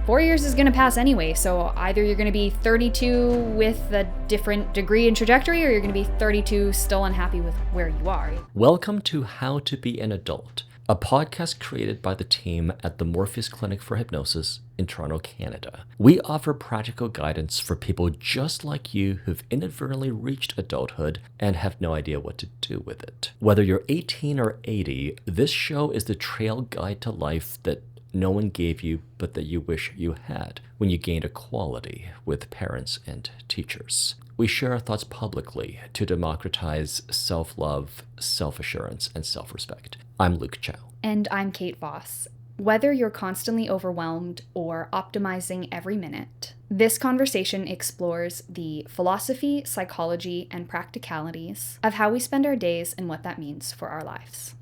4 years is going to pass anyway, so either you're going to be 32 with a different degree and trajectory, or you're going to be 32 still unhappy with where you are. Welcome to How to Be an Adult, a podcast created by the team at the Morpheus Clinic for Hypnosis in Toronto, Canada. We offer practical guidance for people just like you who've inadvertently reached adulthood and have no idea what to do with it. Whether you're 18 or 80, this show is the trail guide to life that no one gave you, but that you wish you had when you gained equality with parents and teachers. We share our thoughts publicly to democratize self-love, self-assurance, and self-respect. I'm Luke Chao. And I'm Kate Voss. Whether you're constantly overwhelmed or optimizing every minute, this conversation explores the philosophy, psychology, and practicalities of how we spend our days and what that means for our lives.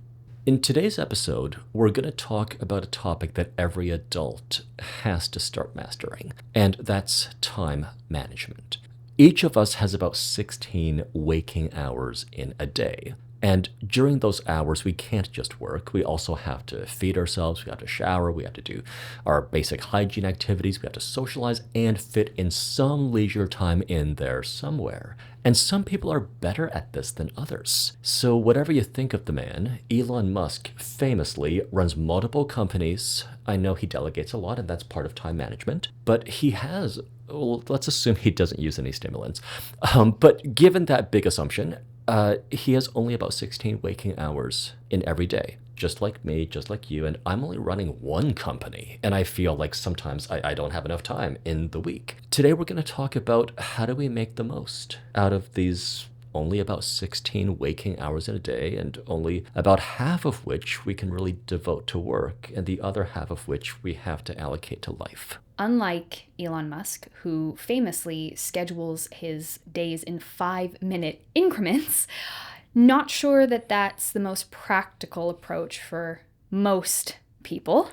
In today's episode, we're going to talk about a topic that every adult has to start mastering, and that's time management. Each of us has about 16 waking hours in a day. And during those hours, we can't just work. We also have to feed ourselves, we have to shower, we have to do our basic hygiene activities, we have to socialize and fit in some leisure time in there somewhere. And some people are better at this than others. So whatever you think of the man, Elon Musk famously runs multiple companies. I know he delegates a lot, and that's part of time management. But he has, well, let's assume he doesn't use any stimulants. But given that big assumption, he has only about 16 waking hours in every day, just like me, just like you, and I'm only running one company, and I feel like sometimes I don't have enough time in the week. Today we're going to talk about how do we make the most out of these only about 16 waking hours in a day, and only about half of which we can really devote to work, and the other half of which we have to allocate to life. Unlike Elon Musk, who famously schedules his days in 5-minute increments, not sure that that's the most practical approach for most people.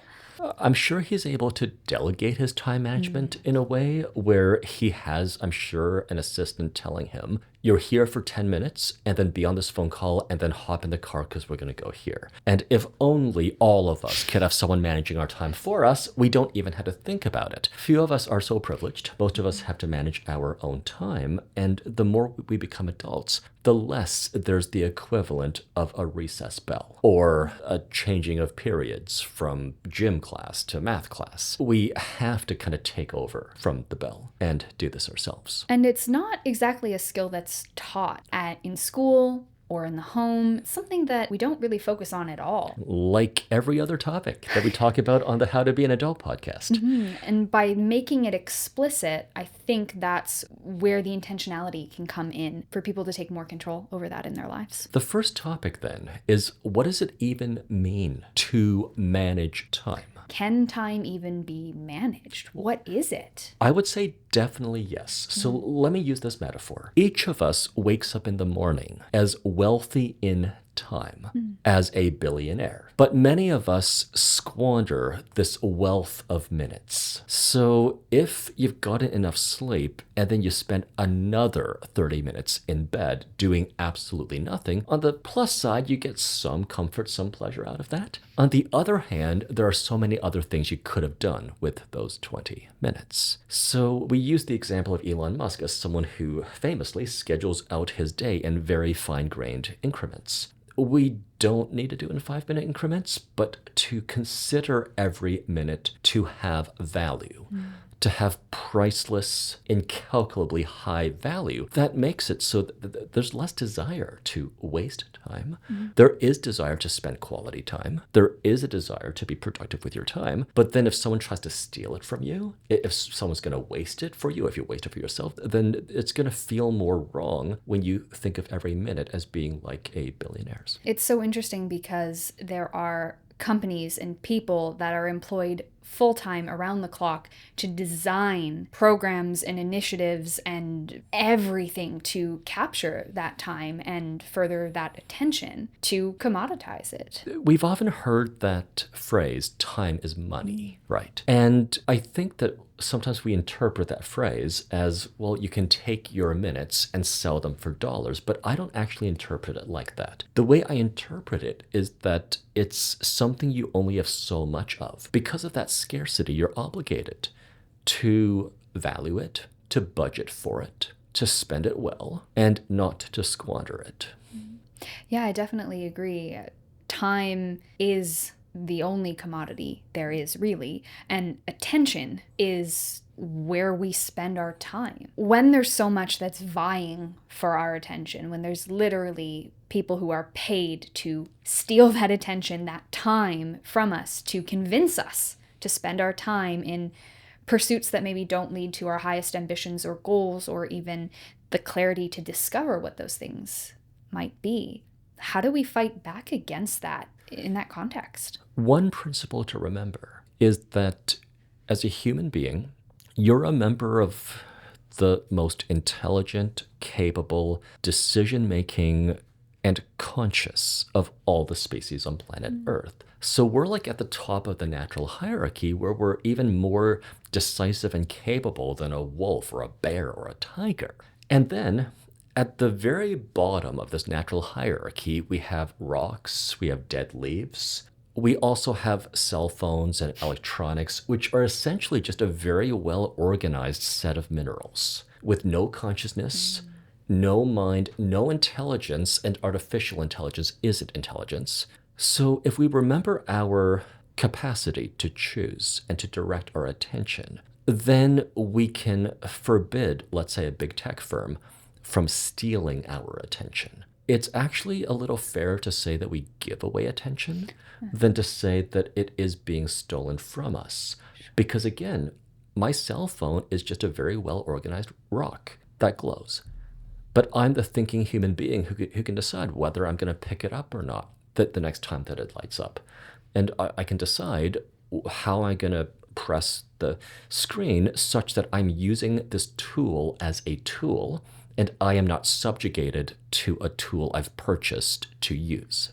I'm sure he's able to delegate his time management in a way where he has, I'm sure, an assistant telling him, you're here for 10 minutes and then be on this phone call and then hop in the car because we're going to go here. And if only all of us could have someone managing our time for us, we don't even have to think about it. Few of us are so privileged. Most of us have to manage our own time. And the more we become adults, the less there's the equivalent of a recess bell or a changing of periods from gym class to math class. We have to kind of take over from the bell and do this ourselves. And it's not exactly a skill that's taught in school or in the home, something that we don't really focus on at all. Like every other topic that we talk about on the How to Be an Adult podcast. Mm-hmm. And by making it explicit, I think that's where the intentionality can come in for people to take more control over that in their lives. The first topic then is, what does it even mean to manage time? Can time even be managed? What is it? I would say definitely yes. So let me use this metaphor. Each of us wakes up in the morning as wealthy in time as a billionaire. But many of us squander this wealth of minutes. So if you've gotten enough sleep and then you spend another 30 minutes in bed doing absolutely nothing, on the plus side, you get some comfort, some pleasure out of that. On the other hand, there are so many other things you could have done with those 20 minutes. So we use the example of Elon Musk as someone who famously schedules out his day in very fine-grained increments. We don't need to do it in 5-minute increments, but to consider every minute to have value, to have priceless, incalculably high value, that makes it so that there's less desire to waste time. There is desire to spend quality time. There is a desire to be productive with your time. But then if someone tries to steal it from you, if someone's going to waste it for you, if you waste it for yourself, then it's going to feel more wrong when you think of every minute as being like a billionaire's. It's so interesting because there are companies and people that are employed full-time around the clock to design programs and initiatives and everything to capture that time and further that attention to commoditize it. We've often heard that phrase, time is money, right? And I think that sometimes we interpret that phrase as, well, you can take your minutes and sell them for dollars, but I don't actually interpret it like that. The way I interpret it is that it's something you only have so much of. Because of that scarcity, you're obligated to value it, to budget for it, to spend it well, and not to squander it. Yeah, I definitely agree. Time is the only commodity there is, really, and attention is where we spend our time. When there's so much that's vying for our attention, when there's literally people who are paid to steal that attention, that time from us, to convince us to spend our time in pursuits that maybe don't lead to our highest ambitions or goals, or even the clarity to discover what those things might be. How do we fight back against that in that context? One principle to remember is that as a human being, you're a member of the most intelligent, capable, decision-making, and conscious of all the species on planet Earth. So we're like at the top of the natural hierarchy, where we're even more decisive and capable than a wolf or a bear or a tiger. And then at the very bottom of this natural hierarchy, we have rocks, we have dead leaves. We also have cell phones and electronics, which are essentially just a very well-organized set of minerals with no consciousness, no mind, no intelligence, and artificial intelligence isn't intelligence. So if we remember our capacity to choose and to direct our attention, then we can forbid, let's say, a big tech firm from stealing our attention. It's actually a little fair to say that we give away attention than to say that it is being stolen from us. Because again, my cell phone is just a very well-organized rock that glows. But I'm the thinking human being who can decide whether I'm going to pick it up or not the next time that it lights up. And I can decide how I'm going to press the screen such that I'm using this tool as a tool, and I am not subjugated to a tool I've purchased to use.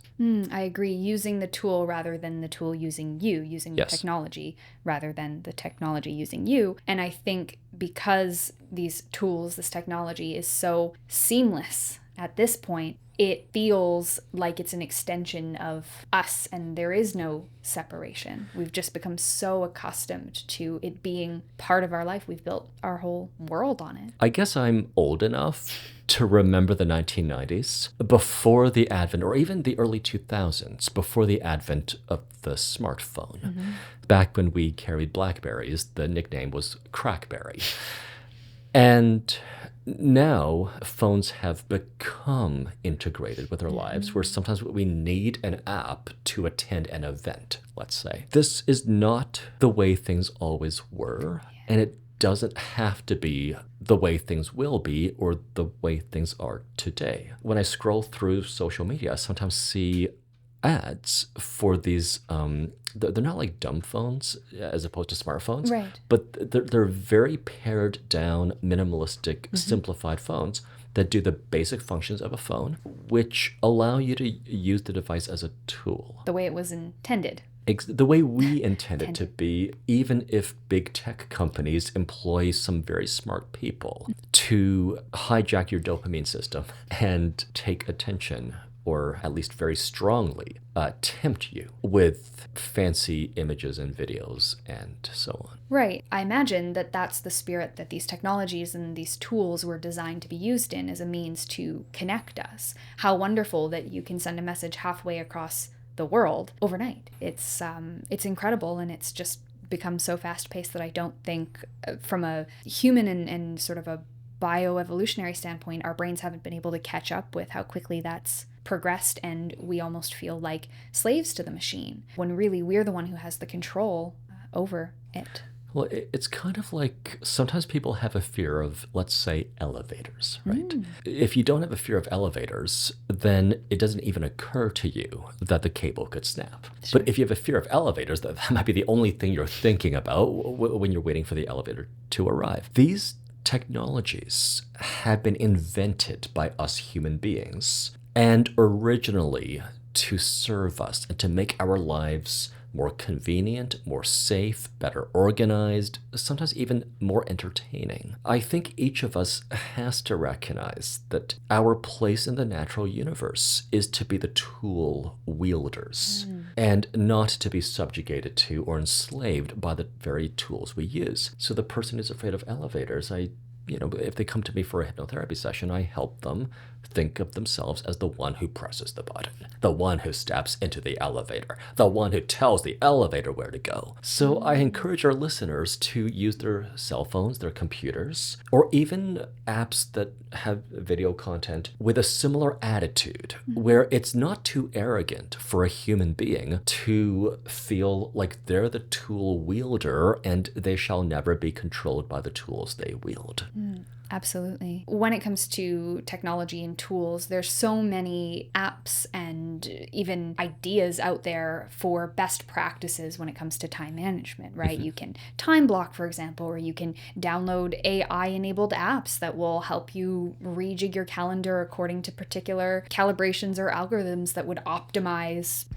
I agree. Using the tool rather than the tool using you, using the Yes. technology rather than the technology using you. And I think because these tools, this technology is so seamless at this point, it feels like it's an extension of us and there is no separation. We've just become so accustomed to it being part of our life. We've built our whole world on it. I guess I'm old enough to remember the 1990s, before the advent, or even the early 2000s, before the advent of the smartphone. Back when we carried Blackberries, the nickname was Crackberry. And now phones have become integrated with our lives, where sometimes we need an app to attend an event, let's say. This is not the way things always were, and it doesn't have to be the way things will be or the way things are today. When I scroll through social media, I sometimes see ads for these they're not like dumb phones as opposed to smartphones, Right. but they're very pared down, minimalistic, simplified phones that do the basic functions of a phone, which allow you to use the device as a tool. The way it was intended. The way we intend it to be, even if big tech companies employ some very smart people to hijack your dopamine system and take attention, or at least very strongly tempt you with fancy images and videos and so on. Right. I imagine that that's the spirit that these technologies and these tools were designed to be used in, as a means to connect us. How wonderful that you can send a message halfway across the world overnight. It's incredible, and it's just become so fast-paced that I don't think from a human and sort of a bioevolutionary standpoint, our brains haven't been able to catch up with how quickly that's progressed, and we almost feel like slaves to the machine, when really we're the one who has the control over it. Well, it's kind of like sometimes people have a fear of, let's say, elevators, right? If you don't have a fear of elevators, then it doesn't even occur to you that the cable could snap. Sure. But if you have a fear of elevators, that might be the only thing you're thinking about when you're waiting for the elevator to arrive. These technologies have been invented by us human beings, and originally to serve us and to make our lives more convenient, more safe, better organized, sometimes even more entertaining. I think each of us has to recognize that our place in the natural universe is to be the tool wielders and not to be subjugated to or enslaved by the very tools we use. So the person who's afraid of elevators, if they come to me for a hypnotherapy session, I help them think of themselves as the one who presses the button, the one who steps into the elevator, the one who tells the elevator where to go. So I encourage our listeners to use their cell phones, their computers, or even apps that have video content with a similar attitude, where it's not too arrogant for a human being to feel like they're the tool wielder and they shall never be controlled by the tools they wield. Absolutely. When it comes to technology and tools, there's so many apps and even ideas out there for best practices when it comes to time management, right? You can time block, for example, or you can download AI-enabled apps that will help you rejig your calendar according to particular calibrations or algorithms that would optimize,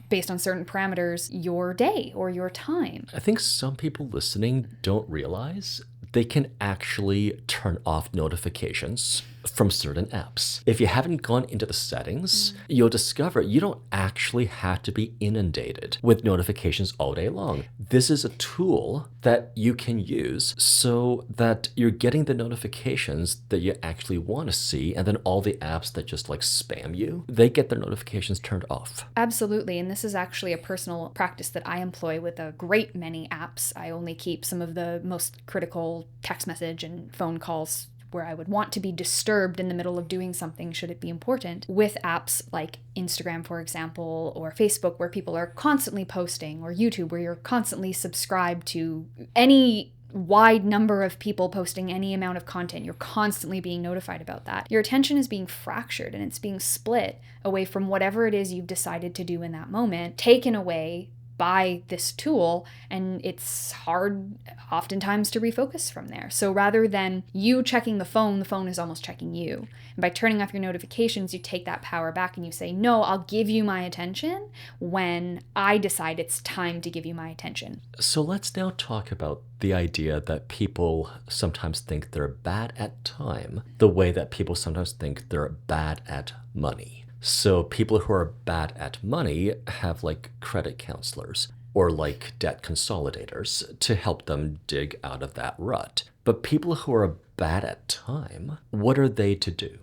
based on certain parameters, your day or your time. I think some people listening don't realize they can actually turn off notifications from certain apps. If you haven't gone into the settings, you'll discover you don't actually have to be inundated with notifications all day long. This is a tool that you can use so that you're getting the notifications that you actually want to see, and then all the apps that just like spam you, they get their notifications turned off. Absolutely, and this is actually a personal practice that I employ with a great many apps. I only keep some of the most critical text message and phone calls where I would want to be disturbed in the middle of doing something should it be important, with apps like Instagram, for example, or Facebook, where people are constantly posting, or YouTube, where you're constantly subscribed to any wide number of people posting any amount of content. You're constantly being notified about that. Your attention is being fractured and it's being split away from whatever it is you've decided to do in that moment, taken away by this tool, and it's hard oftentimes to refocus from there. So rather than you checking the phone is almost checking you. And by turning off your notifications, you take that power back and you say, no, I'll give you my attention when I decide it's time to give you my attention. So let's now talk about the idea that people sometimes think they're bad at time, the way that people sometimes think they're bad at money. So people who are bad at money have like credit counselors or like debt consolidators to help them dig out of that rut. But people who are bad at time, what are they to do?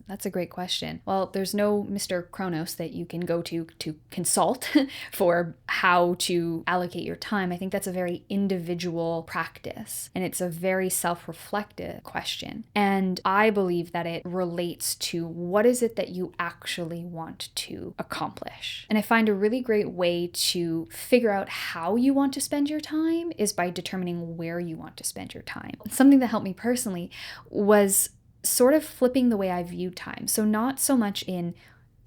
That's a great question. Well, there's no Mr. Kronos that you can go to consult for how to allocate your time. I think that's a very individual practice, and it's a very self-reflective question. And I believe that it relates to what is it that you actually want to accomplish. And I find a really great way to figure out how you want to spend your time is by determining where you want to spend your time. Something that helped me personally was sort of flipping the way I view time. So not so much in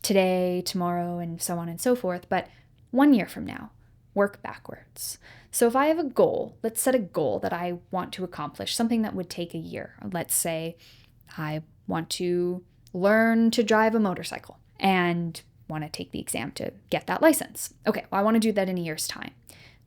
today, tomorrow, and so on and so forth, but 1 year from now, work backwards. So if I have a goal, let's set a goal that I want to accomplish, something that would take a year. Let's say I want to learn to drive a motorcycle and want to take the exam to get that license. Okay, well, I want to do that in a year's time.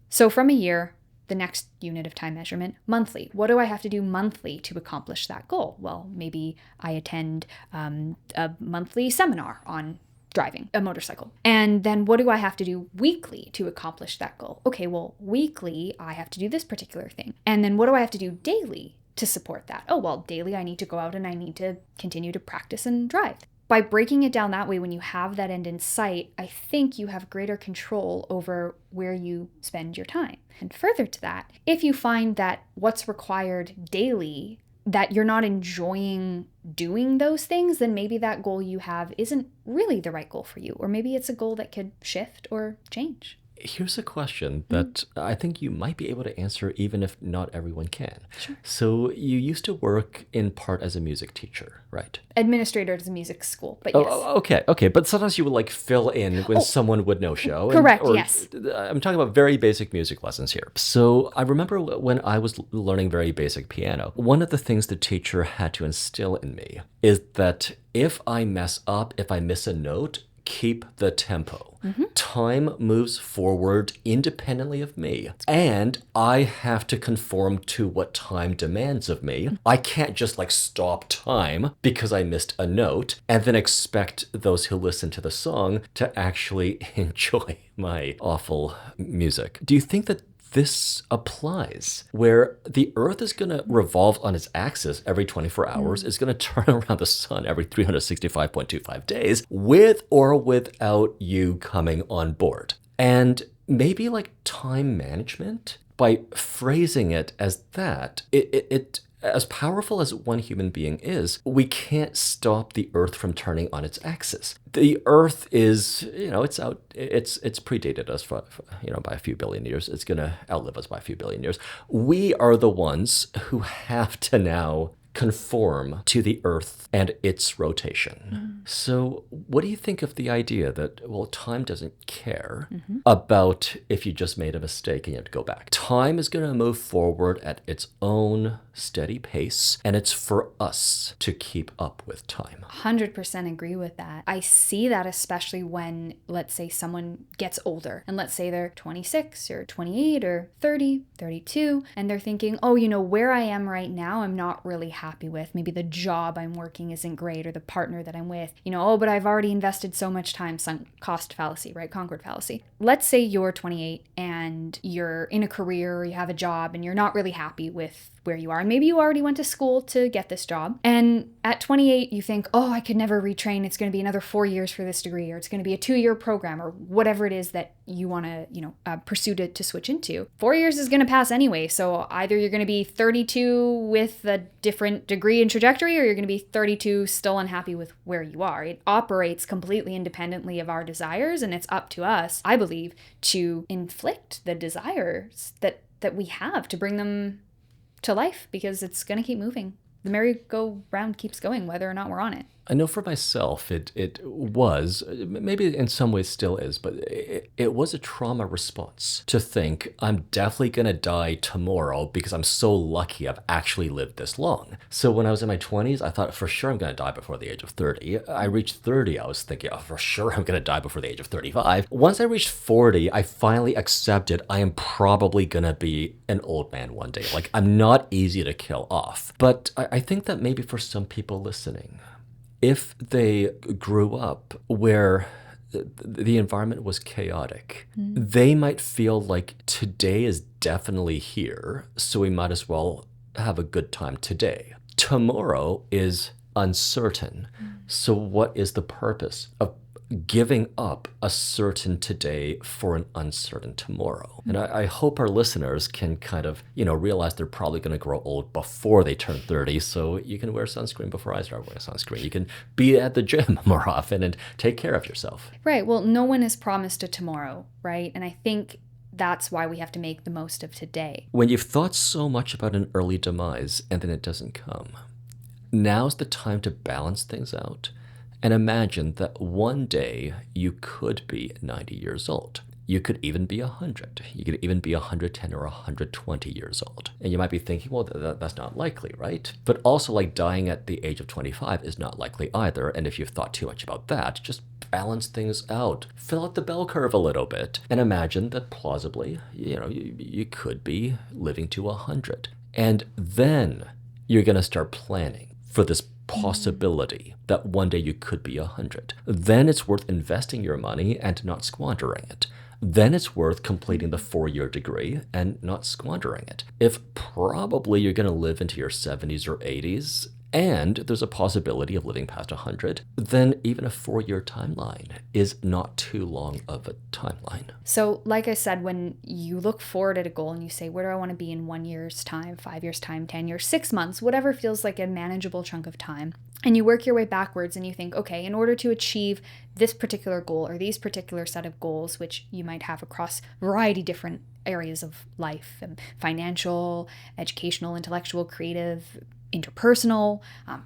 So from a year, the next unit of time measurement, monthly. What do I have to do monthly to accomplish that goal? Well, maybe I attend a monthly seminar on driving a motorcycle. And then what do I have to do weekly to accomplish that goal? Okay, well, weekly, I have to do this particular thing. And then what do I have to do daily to support that? Oh, well, daily, I need to go out and I need to continue to practice and drive. By breaking it down that way, when you have that end in sight, I think you have greater control over where you spend your time. And further to that, if you find that what's required daily, that you're not enjoying doing those things, then maybe that goal you have isn't really the right goal for you. Or maybe it's a goal that could shift or change. Here's a question that I think you might be able to answer even if not everyone can. Sure. So you used to work in part as a music teacher, right? Administrator at a music school, but yes. Oh, okay. But sometimes you would like fill in when someone would no-show. Correct, yes. I'm talking about very basic music lessons here. So I remember when I was learning very basic piano, one of the things the teacher had to instill in me is that if I mess up, if I miss a note, keep the tempo. Time moves forward independently of me, and I have to conform to what time demands of me. I can't just like stop time because I missed a note and then expect those who listen to the song to actually enjoy my awful music. Do you think that this applies where the earth is going to revolve on its axis every 24 hours, it's going to turn around the sun every 365.25 days, with or without you coming on board? And maybe like time management, by phrasing it as that, it as powerful as one human being is, we can't stop the earth from turning on its axis. The earth is, it's predated us by a few billion years. It's going to outlive us by a few billion years. We are the ones who have to now conform to the earth and its rotation. So what do you think of the idea that, well, time doesn't care about if you just made a mistake and you have to go back? Time is going to move forward at its own steady pace, and it's for us to keep up with time. 100% agree with that. I see that especially when, let's say, someone gets older, and let's say they're 26 or 28 or 30, 32, and they're thinking, oh, where I am right now, I'm not really happy with. Maybe the job I'm working isn't great, or the partner that I'm with. But I've already invested so much time, sunk cost fallacy, right? Concord fallacy. Let's say you're 28 and you're in a career or you have a job and you're not really happy with where you are. And maybe you already went to school to get this job. And at 28, you think, oh, I could never retrain. It's going to be another 4 years for this degree, or it's going to be a 2-year program, or whatever it is that you want to, pursue to switch into. 4 years is going to pass anyway. So either you're going to be 32 with a different degree and trajectory, or you're going to be 32 still unhappy with where you are. It operates completely independently of our desires. And it's up to us, I believe, to inflict the desires that we have, to bring them to life, because it's going to keep moving. The merry-go-round keeps going whether or not we're on it. I know for myself, it was, maybe in some ways still is, but it was a trauma response to think, I'm definitely going to die tomorrow because I'm so lucky I've actually lived this long. So when I was in my 20s, I thought for sure I'm going to die before the age of 30. I reached 30, I was thinking, oh, for sure I'm going to die before the age of 35. Once I reached 40, I finally accepted I am probably going to be an old man one day. Like, I'm not easy to kill off. But I think that maybe for some people listening, if they grew up where the environment was chaotic, they might feel like today is definitely here, so we might as well have a good time today. Tomorrow is uncertain. So what is the purpose of giving up a certain today for an uncertain tomorrow? And I hope our listeners can kind of, realize they're probably going to grow old before they turn 30, so you can wear sunscreen before I start wearing sunscreen. You can be at the gym more often and take care of yourself. Right. Well, no one is promised a tomorrow, right? And I think that's why we have to make the most of today. When you've thought so much about an early demise and then it doesn't come, now's the time to balance things out. And imagine that one day you could be 90 years old. You could even be 100. You could even be 110 or 120 years old. And you might be thinking, well, that's not likely, right? But also, like, dying at the age of 25 is not likely either. And if you've thought too much about that, just balance things out. Fill out the bell curve a little bit. And imagine that plausibly, you could be living to 100. And then you're going to start planning for this possibility that one day you could be 100. Then it's worth investing your money and not squandering it. Then it's worth completing the 4-year degree and not squandering it. If probably you're going to live into your 70s or 80s, and there's a possibility of living past 100, then even a 4-year timeline is not too long of a timeline. So like I said, when you look forward at a goal and you say, where do I want to be in 1 year's time, 5 years' time, 10 years, 6 months, whatever feels like a manageable chunk of time, and you work your way backwards and you think, okay, in order to achieve this particular goal or these particular set of goals, which you might have across a variety of different areas of life, financial, educational, intellectual, creative, interpersonal,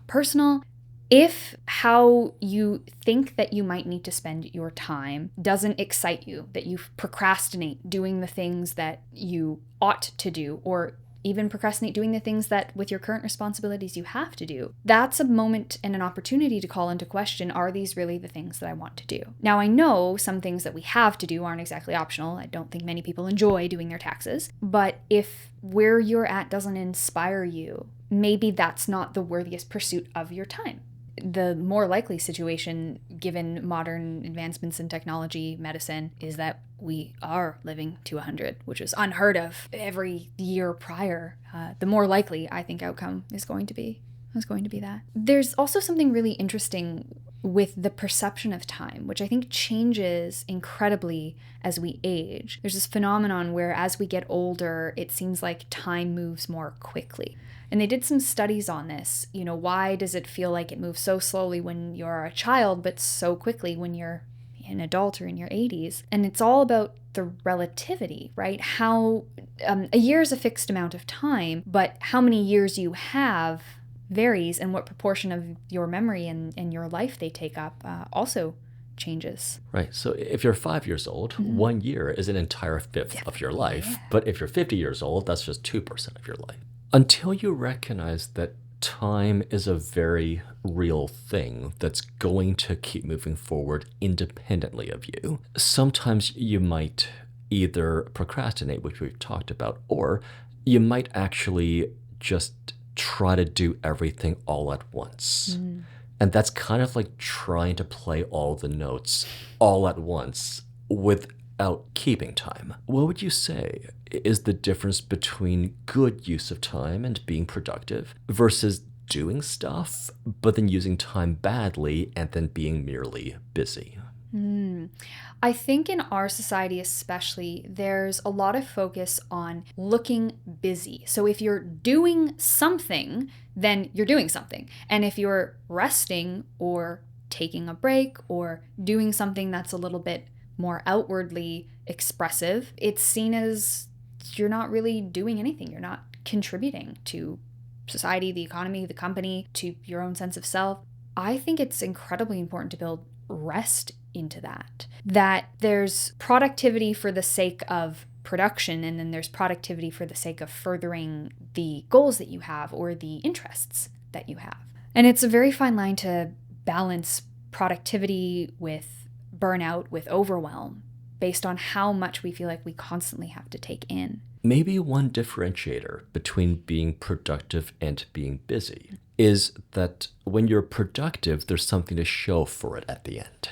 personal. If how you think that you might need to spend your time doesn't excite you, that you procrastinate doing the things that you ought to do, or even procrastinate doing the things that with your current responsibilities you have to do. That's a moment and an opportunity to call into question, are these really the things that I want to do? Now, I know some things that we have to do aren't exactly optional. I don't think many people enjoy doing their taxes. But if where you're at doesn't inspire you, maybe that's not the worthiest pursuit of your time. The more likely situation, given modern advancements in technology, medicine, is that we are living to 100, which is unheard of every year prior. The more likely, I think, outcome is going to be that. There's also something really interesting with the perception of time, which I think changes incredibly as we age. There's this phenomenon where as we get older, it seems like time moves more quickly. And they did some studies on this. Why does it feel like it moves so slowly when you're a child, but so quickly when you're an adult or in your 80s? And it's all about the relativity, right? How a year is a fixed amount of time, but how many years you have varies, and what proportion of your memory and your life they take up also changes. Right. So if you're 5 years old, 1 year is an entire fifth of your life. Yeah. But if you're 50 years old, that's just 2% of your life. Until you recognize that time is a very real thing that's going to keep moving forward independently of you, sometimes you might either procrastinate, which we've talked about, or you might actually just try to do everything all at once. And that's kind of like trying to play all the notes all at once without keeping time. What would you say is the difference between good use of time and being productive versus doing stuff, but then using time badly and then being merely busy? I think in our society especially, there's a lot of focus on looking busy. So if you're doing something, then you're doing something. And if you're resting or taking a break or doing something that's a little bit more outwardly expressive, it's seen as you're not really doing anything. You're not contributing to society, the economy, the company, to your own sense of self. I think it's incredibly important to build rest into that there's productivity for the sake of production, and then there's productivity for the sake of furthering the goals that you have or the interests that you have. And it's a very fine line to balance productivity with burnout, with overwhelm, based on how much we feel like we constantly have to take in. Maybe one differentiator between being productive and being busy is that when you're productive, there's something to show for it at the end.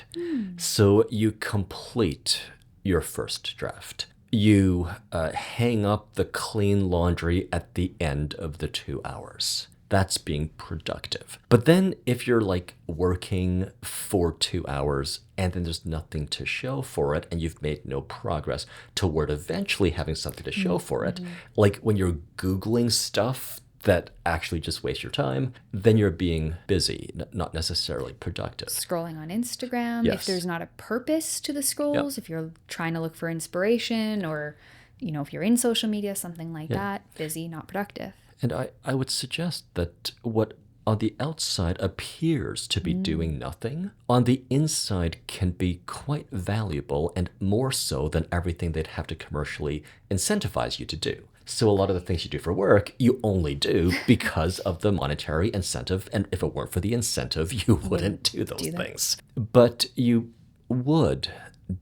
So you complete your first draft. You hang up the clean laundry at the end of the 2 hours. That's being productive. But then if you're like working for 2 hours and then there's nothing to show for it and you've made no progress toward eventually having something to show for it, like when you're Googling stuff that actually just waste your time, then you're being busy, not necessarily productive. Scrolling on Instagram, yes. If there's not a purpose to the scrolls, if you're trying to look for inspiration, or if you're in social media, something like that, busy, not productive. And I would suggest that what on the outside appears to be doing nothing, on the inside can be quite valuable, and more so than everything they'd have to commercially incentivize you to do. So a lot of the things you do for work, you only do because of the monetary incentive. And if it weren't for the incentive, you wouldn't do those things. But you would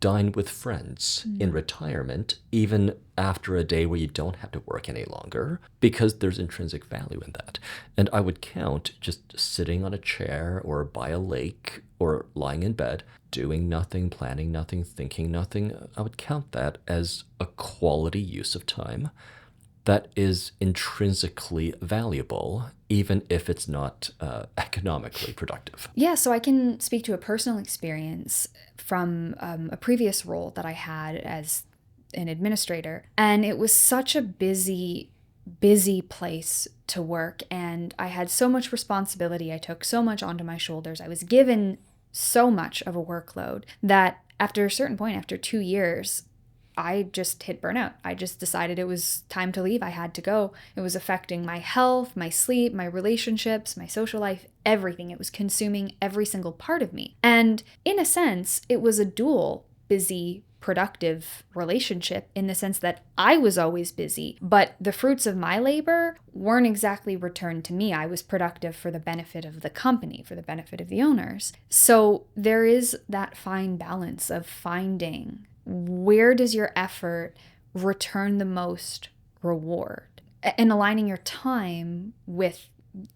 dine with friends in retirement, even after a day where you don't have to work any longer, because there's intrinsic value in that. And I would count just sitting on a chair or by a lake or lying in bed, doing nothing, planning nothing, thinking nothing. I would count that as a quality use of time that is intrinsically valuable, even if it's not economically productive. Yeah, so I can speak to a personal experience from a previous role that I had as an administrator. And it was such a busy place to work. And I had so much responsibility. I took so much onto my shoulders. I was given so much of a workload that after a certain point, after 2 years, I just hit burnout. I just decided it was time to leave. I had to go. It was affecting my health, my sleep, my relationships, my social life, everything. It was consuming every single part of me. And in a sense, it was a dual busy productive relationship in the sense that I was always busy, but the fruits of my labor weren't exactly returned to me. I was productive for the benefit of the company, for the benefit of the owners. So there is that fine balance of finding where does your effort return the most reward, and aligning your time with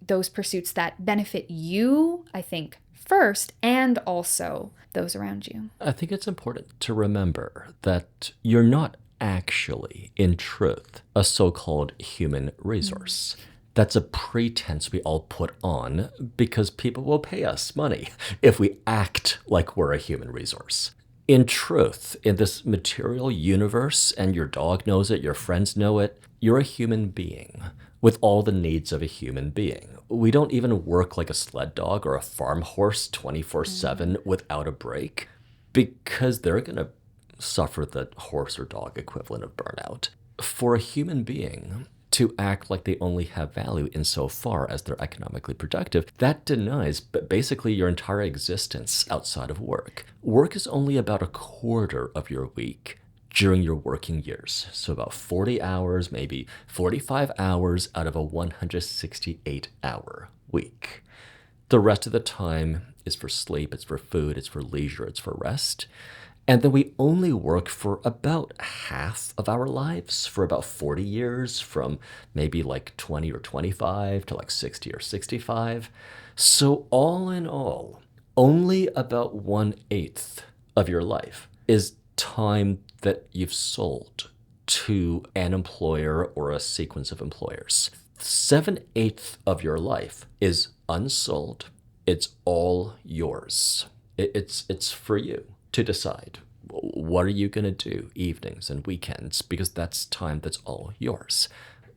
those pursuits that benefit you, I think, first, and also those around you. I think it's important to remember that you're not actually, in truth, a so-called human resource. That's a pretense we all put on because people will pay us money if we act like we're a human resource. In truth, in this material universe, and your dog knows it, your friends know it, you're a human being with all the needs of a human being. We don't even work like a sled dog or a farm horse 24/7 without a break because they're going to suffer the horse or dog equivalent of burnout. For a human being to act like they only have value insofar as they're economically productive, that denies basically your entire existence outside of work. Work is only about a quarter of your week during your working years. So about 40 hours, maybe 45 hours out of a 168-hour week. The rest of the time is for sleep, it's for food, it's for leisure, it's for rest. And then we only work for about half of our lives, for about 40 years, from maybe like 20 or 25 to like 60 or 65. So all in all, only about 1/8 of your life is time that you've sold to an employer or a sequence of employers. 7/8 of your life is unsold. It's all yours. It's for you to decide. What are you going to do evenings and weekends? Because that's time that's all yours.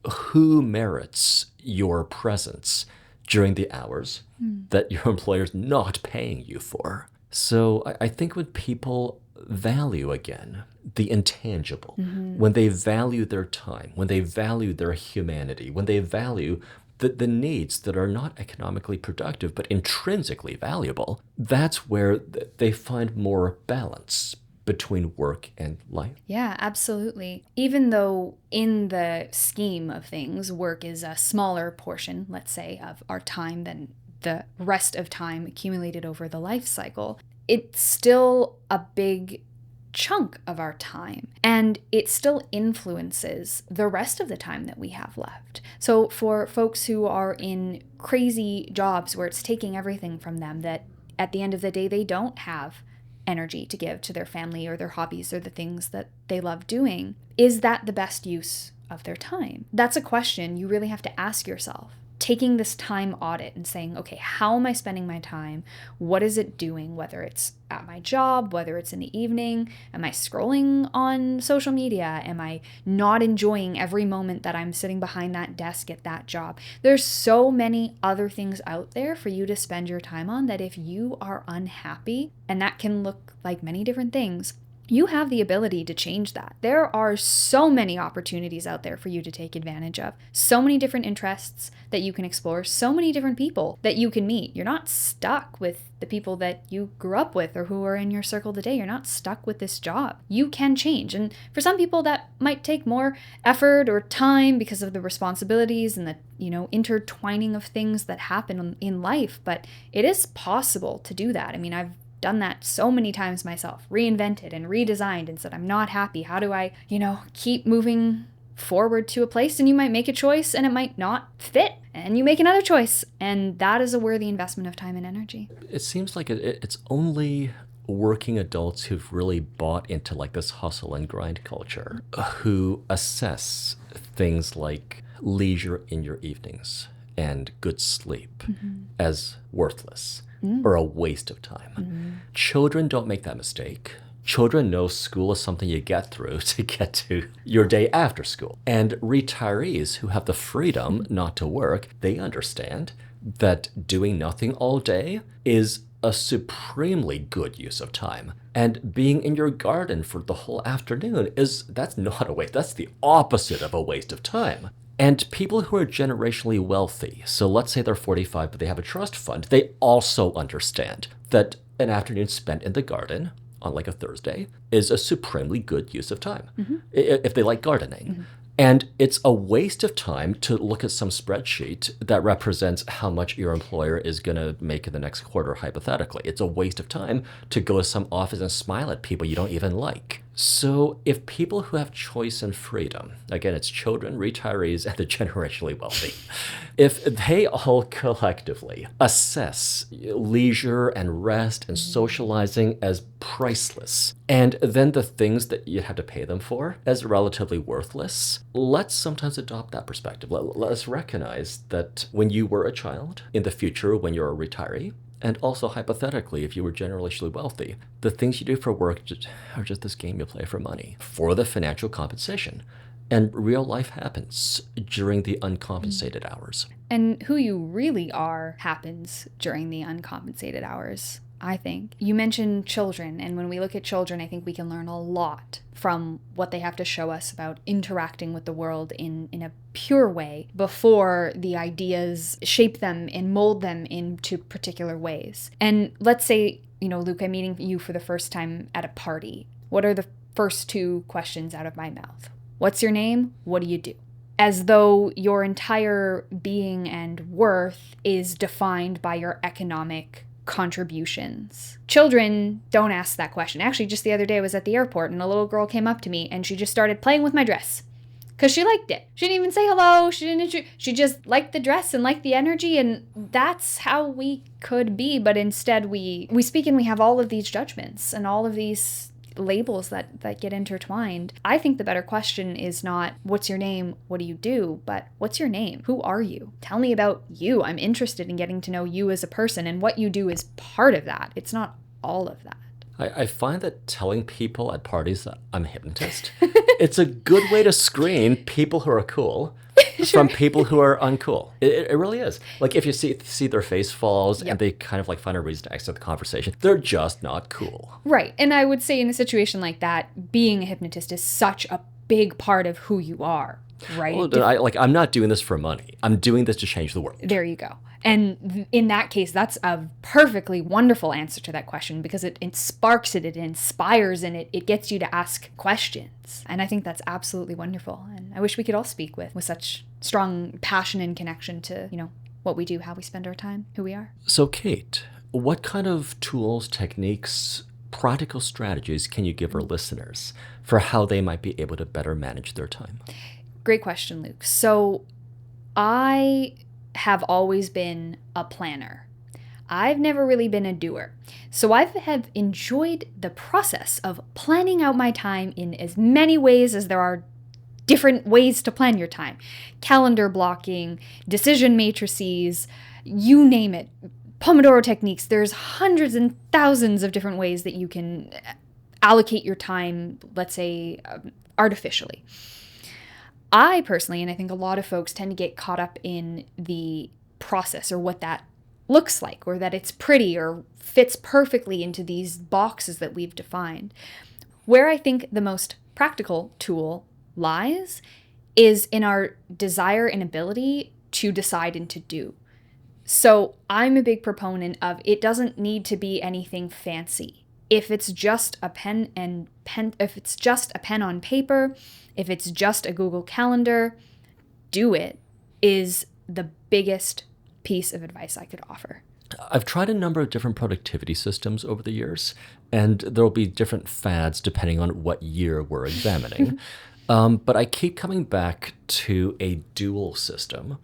Who merits your presence during the hours that your employer's not paying you for? So I think when people value, again, the intangible, when they value their time, when they value their humanity, when they value the needs that are not economically productive but intrinsically valuable, that's where they find more balance between work and life. Yeah, absolutely. Even though in the scheme of things, work is a smaller portion, let's say, of our time than the rest of time accumulated over the life cycle, it's still a big chunk of our time, and it still influences the rest of the time that we have left. So for folks who are in crazy jobs where it's taking everything from them, that at the end of the day they don't have energy to give to their family or their hobbies or the things that they love doing, is that the best use of their time? That's a question you really have to ask yourself. Taking this time audit and saying, okay, how am I spending my time? What is it doing? Whether it's at my job, whether it's in the evening, am I scrolling on social media? Am I not enjoying every moment that I'm sitting behind that desk at that job? There's so many other things out there for you to spend your time on that if you are unhappy, and that can look like many different things, you have the ability to change that. There are so many opportunities out there for you to take advantage of. So many different interests that you can explore, so many different people that you can meet. You're not stuck with the people that you grew up with or who are in your circle today. You're not stuck with this job. You can change. And for some people that might take more effort or time because of the responsibilities and the, intertwining of things that happen in life, but it is possible to do that. I mean, I've done that so many times myself, reinvented and redesigned and said, I'm not happy. How do I, keep moving forward to a place? And you might make a choice and it might not fit, and you make another choice. And that is a worthy investment of time and energy. It seems like it's only working adults who've really bought into like this hustle and grind culture who assess things like leisure in your evenings and good sleep as worthless. Or a waste of time. Children don't make that mistake. Children know school is something you get through to get to your day after school. And retirees who have the freedom not to work, they understand that doing nothing all day is a supremely good use of time. And being in your garden for the whole afternoon that's not a waste. That's the opposite of a waste of time. And people who are generationally wealthy, so let's say they're 45, but they have a trust fund, they also understand that an afternoon spent in the garden on like a Thursday is a supremely good use of time. If they like gardening. And it's a waste of time to look at some spreadsheet that represents how much your employer is going to make in the next quarter, hypothetically. It's a waste of time to go to some office and smile at people you don't even like. So if people who have choice and freedom, again, it's children, retirees, and the generationally wealthy, if they all collectively assess leisure and rest and socializing as priceless, and then the things that you have to pay them for as relatively worthless, let's sometimes adopt that perspective. Let's recognize that when you were a child, in the future when you're a retiree, and also hypothetically, if you were generationally wealthy, the things you do for work are just this game you play for money, for the financial compensation. And real life happens during the uncompensated hours. And who you really are happens during the uncompensated hours, I think. You mentioned children, and when we look at children, I think we can learn a lot from what they have to show us about interacting with the world in a pure way before the ideas shape them and mold them into particular ways. And let's say, Luke, I'm meeting you for the first time at a party. What are the first two questions out of my mouth? What's your name? What do you do? As though your entire being and worth is defined by your economic contributions. Children don't ask that question. Actually, just the other day I was at the airport and a little girl came up to me and she just started playing with my dress because she liked it. She didn't even say hello. She just liked the dress and liked the energy, and that's how we could be. But instead we speak and we have all of these judgments and all of these labels that get intertwined. I think the better question is not what's your name, what do you do, but what's your name? Who are you? Tell me about you. I'm interested in getting to know you as a person, and what you do is part of that. It's not all of that. I find that telling people at parties that I'm a hypnotist, it's a good way to screen people who are cool from people who are uncool. It really is. Like if you see their face falls and they kind of like find a reason to exit the conversation, they're just not cool. Right. And I would say in a situation like that, being a hypnotist is such a big part of who you are, right? Well, I'm not doing this for money. I'm doing this to change the world. There you go. And in that case, that's a perfectly wonderful answer to that question, because it sparks it inspires, and it gets you to ask questions. And I think that's absolutely wonderful. And I wish we could all speak with such strong passion and connection to, what we do, how we spend our time, who we are. So Kate, what kind of tools, techniques, practical strategies can you give our listeners for how they might be able to better manage their time? Great question, Luke. So I have always been a planner. I've never really been a doer. So I have enjoyed the process of planning out my time in as many ways as there are different ways to plan your time. Calendar blocking, decision matrices, you name it. Pomodoro techniques. There's hundreds and thousands of different ways that you can allocate your time, let's say, artificially. I personally, and I think a lot of folks, tend to get caught up in the process, or what that looks like, or that it's pretty or fits perfectly into these boxes that we've defined. Where I think the most practical tool lies is in our desire and ability to decide and to do. So I'm a big proponent of it doesn't need to be anything fancy. If it's just a pen on paper, if it's just a Google Calendar, do it, is the biggest piece of advice I could offer. I've tried a number of different productivity systems over the years, and there will be different fads depending on what year we're examining. But I keep coming back to a dual system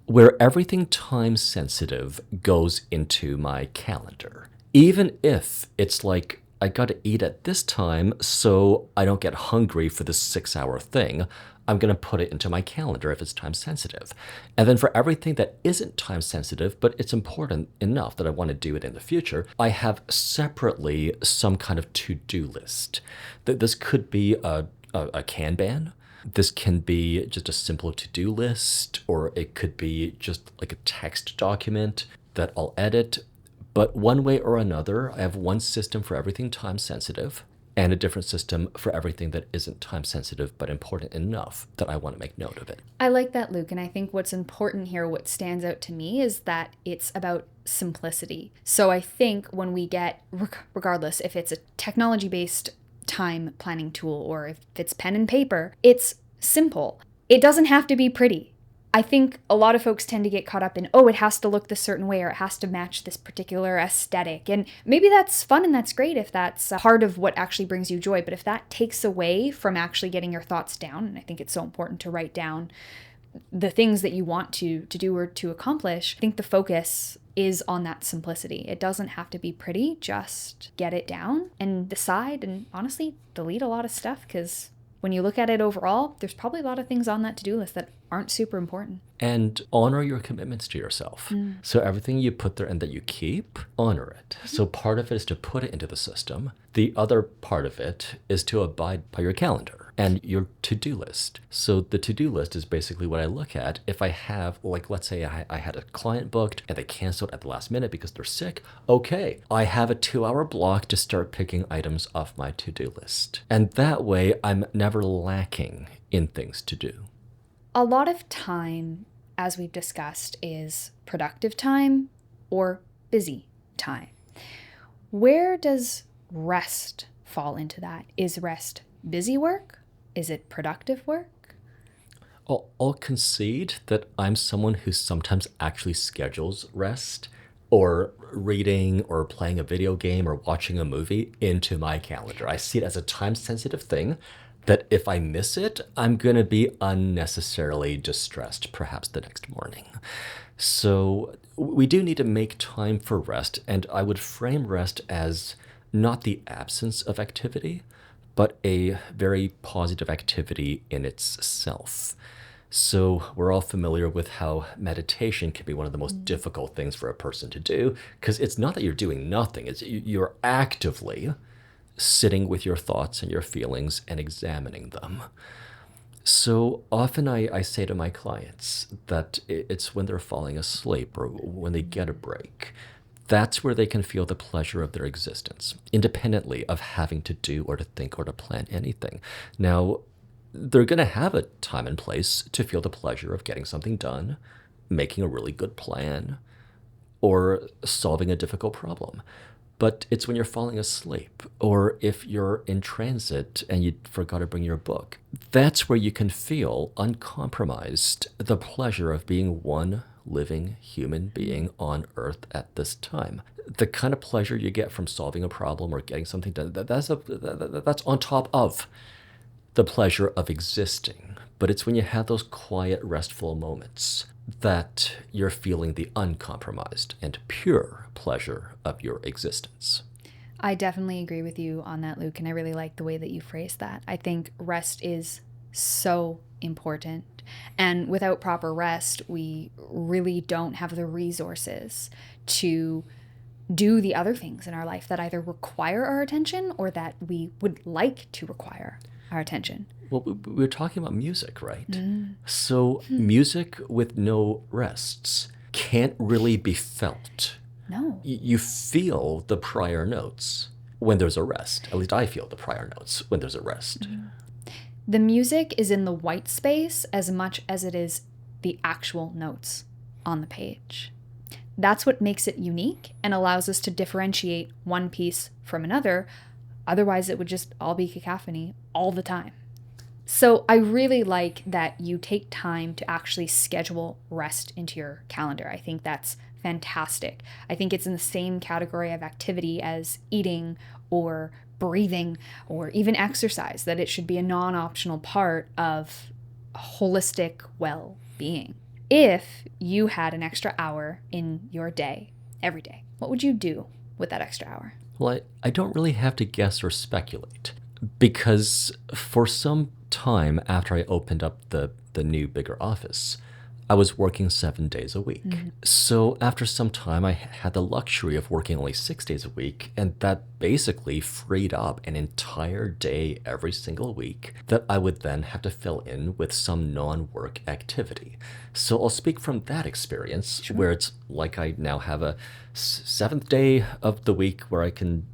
where everything time sensitive goes into my calendar. Even if it's like, I got to eat at this time so I don't get hungry for this 6-hour thing, I'm going to put it into my calendar if it's time sensitive. And then for everything that isn't time sensitive, but it's important enough that I want to do it in the future, I have separately some kind of to-do list. This could be a Kanban. This can be just a simple to-do list, or it could be just like a text document that I'll edit. But one way or another, I have one system for everything time sensitive and a different system for everything that isn't time sensitive but important enough that I want to make note of it. I like that, Luke. And I think what's important here, what stands out to me, is that it's about simplicity. So I think when we get, regardless if it's a technology based time planning tool or if it's pen and paper, it's simple. It doesn't have to be pretty. I think a lot of folks tend to get caught up in, oh, it has to look this certain way or it has to match this particular aesthetic. And maybe that's fun and that's great if that's a part of what actually brings you joy. But if that takes away from actually getting your thoughts down, and I think it's so important to write down the things that you want to do or to accomplish, I think the focus is on that simplicity. It doesn't have to be pretty, just get it down and decide and honestly delete a lot of stuff, because when you look at it overall, there's probably a lot of things on that to-do list that aren't super important. And honor your commitments to yourself. So everything you put there and that you keep, honor it. So part of it is to put it into the system. The other part of it is to abide by your calendar and your to-do list. So the to-do list is basically what I look at. If I have, like, let's say I had a client booked and they canceled at the last minute because they're sick. Okay, I have a 2-hour block to start picking items off my to-do list. And that way I'm never lacking in things to do. A lot of time, as we've discussed, is productive time or busy time. Where does rest fall into that? Is rest busy work? Is it productive work? I'll concede that I'm someone who sometimes actually schedules rest or reading or playing a video game or watching a movie into my calendar. I see it as a time-sensitive thing that if I miss it, I'm going to be unnecessarily distressed perhaps the next morning. So we do need to make time for rest, and I would frame rest as not the absence of activity, but a very positive activity in itself. So we're all familiar with how meditation can be one of the most difficult things for a person to do, because it's not that you're doing nothing, it's you're actively sitting with your thoughts and your feelings and examining them. So often I say to my clients that it's when they're falling asleep or when they get a break. That's where they can feel the pleasure of their existence, independently of having to do or to think or to plan anything. Now, they're going to have a time and place to feel the pleasure of getting something done, making a really good plan, or solving a difficult problem. But it's when you're falling asleep, or if you're in transit and you forgot to bring your book. That's where you can feel uncompromised the pleasure of being one living human being on Earth at this time. The kind of pleasure you get from solving a problem or getting something done, that's on top of the pleasure of existing. But it's when you have those quiet, restful moments that you're feeling the uncompromised and pure pleasure of your existence. I definitely agree with you on that, Luke, and I really like the way that you phrased that. I think rest is so important. And without proper rest, we really don't have the resources to do the other things in our life that either require our attention or that we would like to require our attention. Well, we were talking about music, right? So music with no rests can't really be felt. No. You feel the prior notes when there's a rest. At least I feel the prior notes when there's a rest. The music is in the white space as much as it is the actual notes on the page. That's what makes it unique and allows us to differentiate one piece from another. Otherwise, it would just all be cacophony all the time. So I really like that you take time to actually schedule rest into your calendar. I think that's fantastic. I think it's in the same category of activity as eating or breathing or even exercise, that it should be a non-optional part of holistic well-being. If you had an extra hour in your day, every day, what would you do with that extra hour? Well, I don't really have to guess or speculate, because for some time after I opened up the new, bigger office, I was working 7 days a week. So after some time, I had the luxury of working only 6 days a week, and that basically freed up an entire day every single week that I would then have to fill in with some non-work activity. So I'll speak from that experience, where it's like I now have a 7th day of the week where I can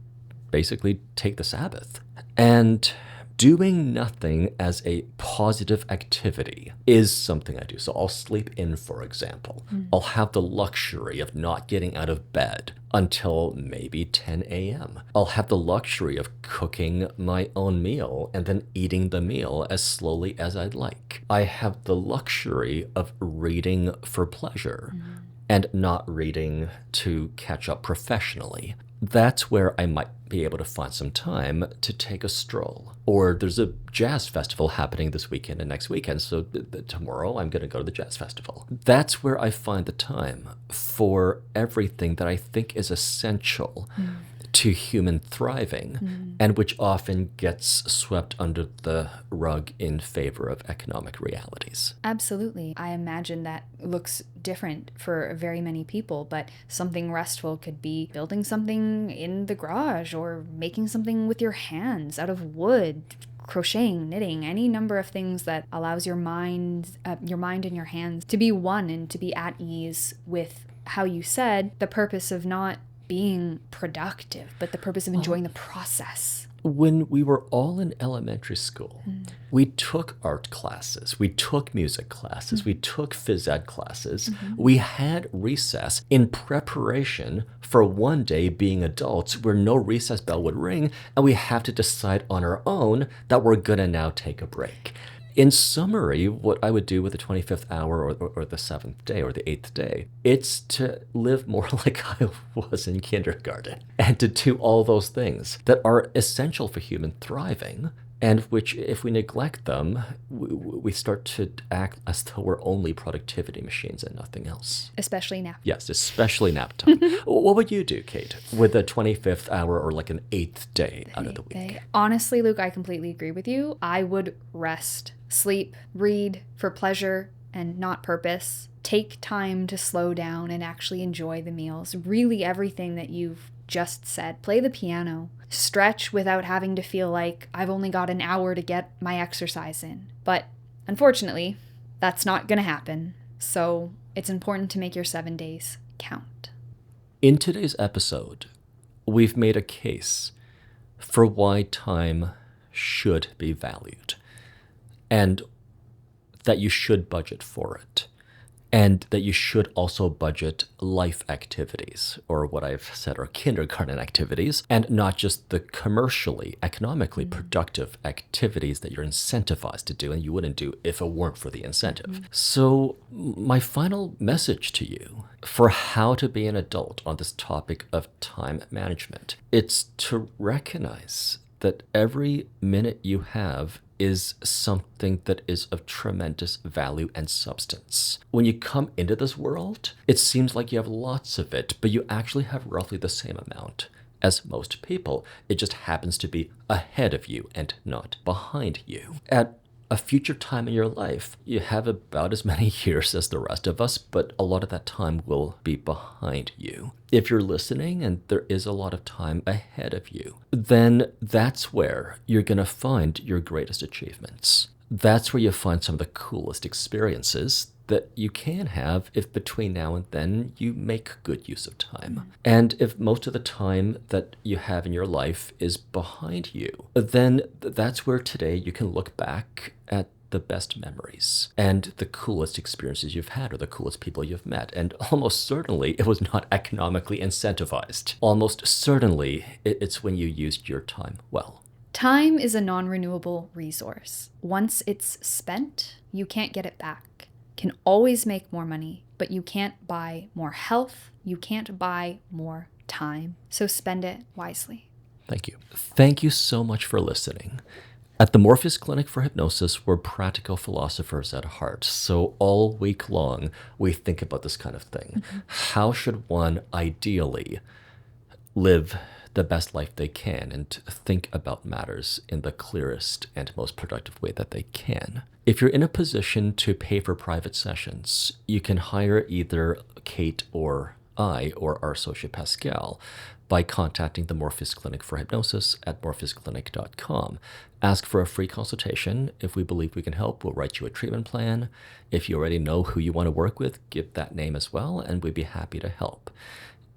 basically take the Sabbath. And doing nothing as a positive activity is something I do. So I'll sleep in, for example. I'll have the luxury of not getting out of bed until maybe 10 a.m. I'll have the luxury of cooking my own meal and then eating the meal as slowly as I'd like. I have the luxury of reading for pleasure and not reading to catch up professionally. That's where I might be able to find some time to take a stroll. Or there's a jazz festival happening this weekend and next weekend, so tomorrow I'm going to go to the jazz festival. That's where I find the time for everything that I think is essential to human thriving, and which often gets swept under the rug in favor of economic realities. Absolutely. I imagine that looks different for very many people, but something restful could be building something in the garage or making something with your hands out of wood, crocheting, knitting, any number of things that allows your mind and your hands to be one and to be at ease with, how you said, the purpose of not being productive, but the purpose of enjoying the process. When we were all in elementary school, we took art classes, we took music classes, we took phys ed classes. We had recess in preparation for one day being adults where no recess bell would ring and we have to decide on our own that we're gonna now take a break. In summary, what I would do with the 25th hour or the 7th day or the 8th day, it's to live more like I was in kindergarten and to do all those things that are essential for human thriving, and which, if we neglect them, we start to act as though we're only productivity machines and nothing else. Especially nap. Yes, especially nap time. What would you do, Kate, with a 25th hour or like an 8th day out of the week? Honestly, Luke, I completely agree with you. I would rest, sleep, read for pleasure and not purpose. Take time to slow down and actually enjoy the meals. Really everything that you've just said. Play the piano. Stretch without having to feel like I've only got an hour to get my exercise in. But unfortunately, that's not going to happen. So it's important to make your 7 days count. In today's episode, we've made a case for why time should be valued and that you should budget for it. And that you should also budget life activities, or what I've said are kindergarten activities, and not just the commercially, economically productive activities that you're incentivized to do and you wouldn't do if it weren't for the incentive. So my final message to you for how to be an adult on this topic of time management, it's to recognize that every minute you have is something that is of tremendous value and substance. When you come into this world, it seems like you have lots of it, but you actually have roughly the same amount as most people. It just happens to be ahead of you and not behind you. At a future time in your life, you have about as many years as the rest of us, but a lot of that time will be behind you. If you're listening and there is a lot of time ahead of you, then that's where you're going to find your greatest achievements. That's where you find some of the coolest experiences that you can have if between now and then you make good use of time. And if most of the time that you have in your life is behind you, then that's where today you can look back at the best memories and the coolest experiences you've had or the coolest people you've met. And almost certainly it was not economically incentivized. Almost certainly it's when you used your time well. Time is a non-renewable resource. Once it's spent, you can't get it back. Can always make more money, but you can't buy more health. You can't buy more time. So spend it wisely. Thank you. Thank you so much for listening. At the Morpheus Clinic for Hypnosis, we're practical philosophers at heart. So all week long, we think about this kind of thing. How should one ideally live the best life they can and think about matters in the clearest and most productive way that they can? If you're in a position to pay for private sessions, you can hire either Kate or I or our associate Pascal by contacting the Morpheus Clinic for Hypnosis at morpheusclinic.com. Ask for a free consultation. If we believe we can help, we'll write you a treatment plan. If you already know who you want to work with, give that name as well, and we'd be happy to help.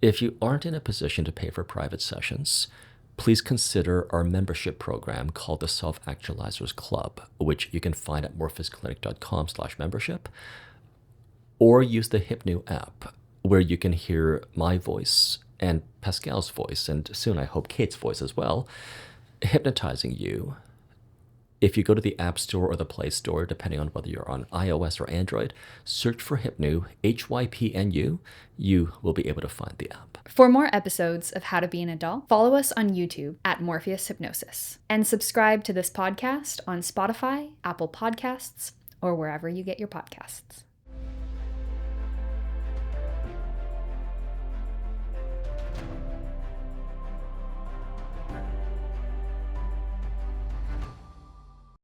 If you aren't in a position to pay for private sessions, please consider our membership program called the Self-Actualizers Club, which you can find at morphosclinic.com/membership, or use the Hypno app, where you can hear my voice and Pascal's voice, and soon I hope Kate's voice as well, hypnotizing you. If you go to the App Store or the Play Store, depending on whether you're on iOS or Android, search for Hypno, Hypnu, you will be able to find the app. For more episodes of How to Be an Adult, follow us on YouTube at Morpheus Hypnosis, and subscribe to this podcast on Spotify, Apple Podcasts, or wherever you get your podcasts.